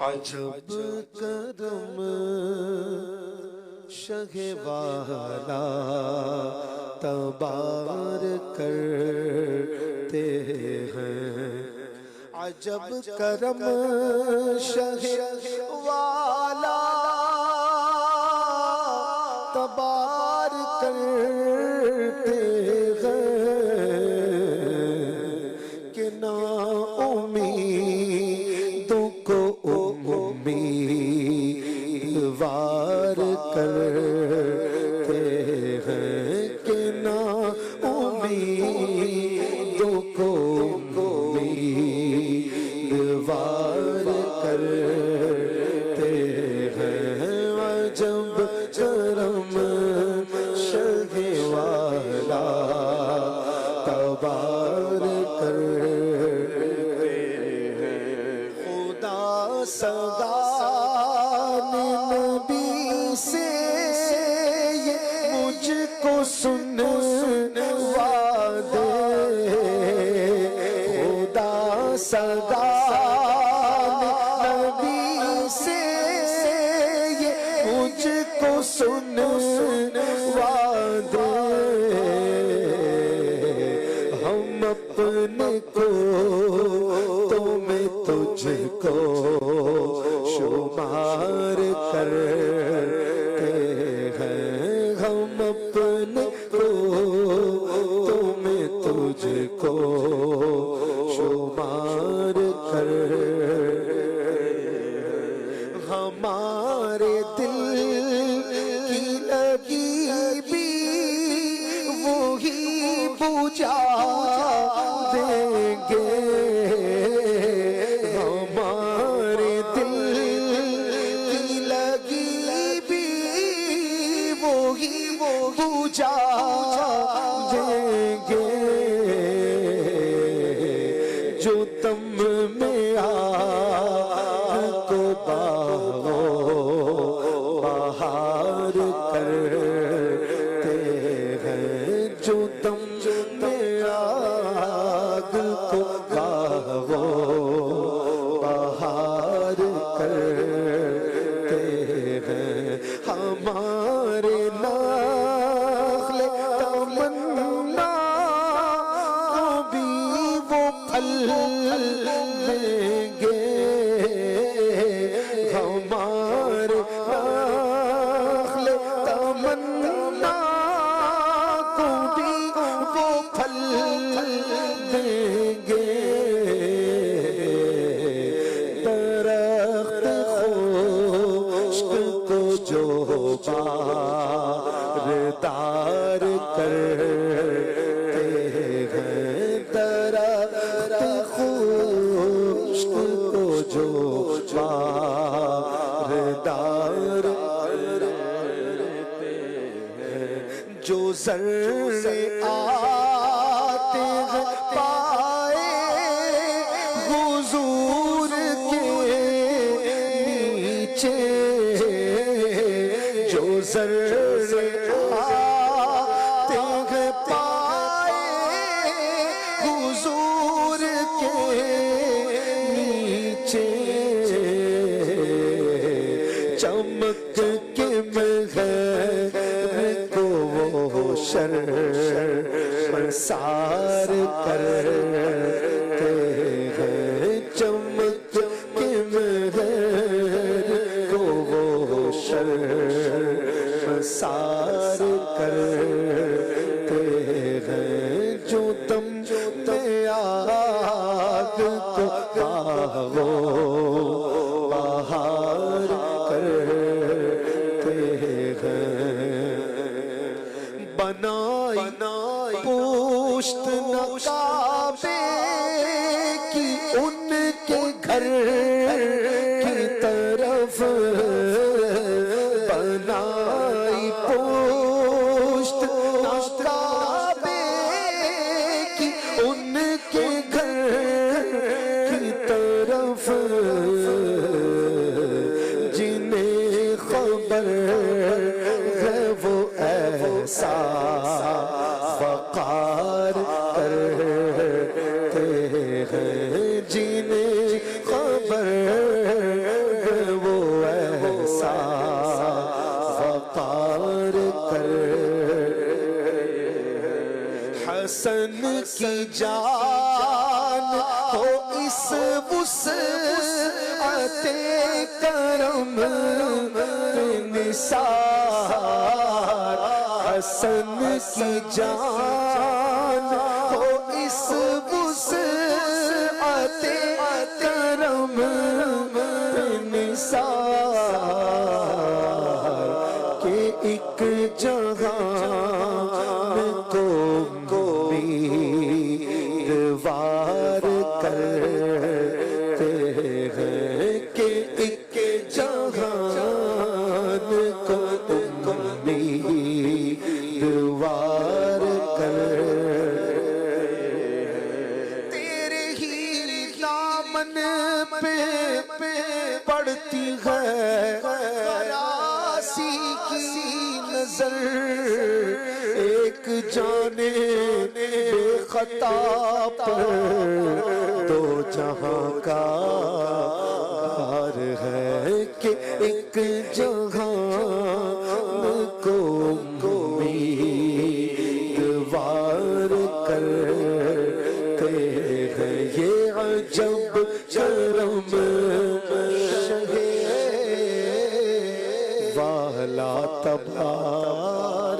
عجب کرم شہ والا تبار کرتے ہیں، عجب کرم شہ والا تبار کرتے ہیں کہ نا امیدوں کو امیدوار کرتے ہیں، کہ نا امیدوں کو امیدوار کرتے ہیں، عجب کرم شہ والا تبار کرتے ہیں۔ خدا سگان نبی سے یہ مجھ کو سنوا دے، خدا سگان نبی سے یہ مجھ کو سنوا دے، ہم اپنے کو تمہیں تجھ کو شمار کرتے ہیں، ہم اپنے کو تمہیں تجھ کو شمار کرتے ہیں، ہمارے دل کی لگی وہی بجھا دیں گے، ہمارے دل کی لگی بھی وہی بجھا دیں گے، جو تم میں آگ کو بہار کرتے ہیں، جو تم میں آگ کو بہار کرتے ہیں، ہمارے نخل تمنا کو بھی وہ پھل دیں گے، ہمارے نخل تمنا کو بھی وہ پھل دیں گے، درخت خشک کو جو باردار کرتے ہیں، درخت خشک کو جو باردار کرتے ہیں، جو ذرے آتے ہیں پائے حضور کے نیچے، جو ذرے آتے ہیں پائے حضور کے نیچے، چمک کے مغرب کو وہ شرمسار کرتے ہیں، چمک کے مغرب کو وہ شرمسار کرتے ہیں، جو تم میں آگ کو بہار کرتے ہیں، بنائی پشت نہ کعبے کی ان کے گھر کی طرف، بنائی پشت کی جان ہو اس وسعت کرم نثار حسن کی جان ہو اس وسعت کرم نثار کہ ایک جہان کو امیدوار کرتے ہیں کہ ایک جہان کو امیدوار تیرے ہی دامن پہ پڑتی ہے خراسی کی نظر ایک جانے بے خطا پر دو جہاں کا حال ہے کہ ایک جہان کو امیدوار کرتے ہیں یہ عجب کرم شہ والا تبار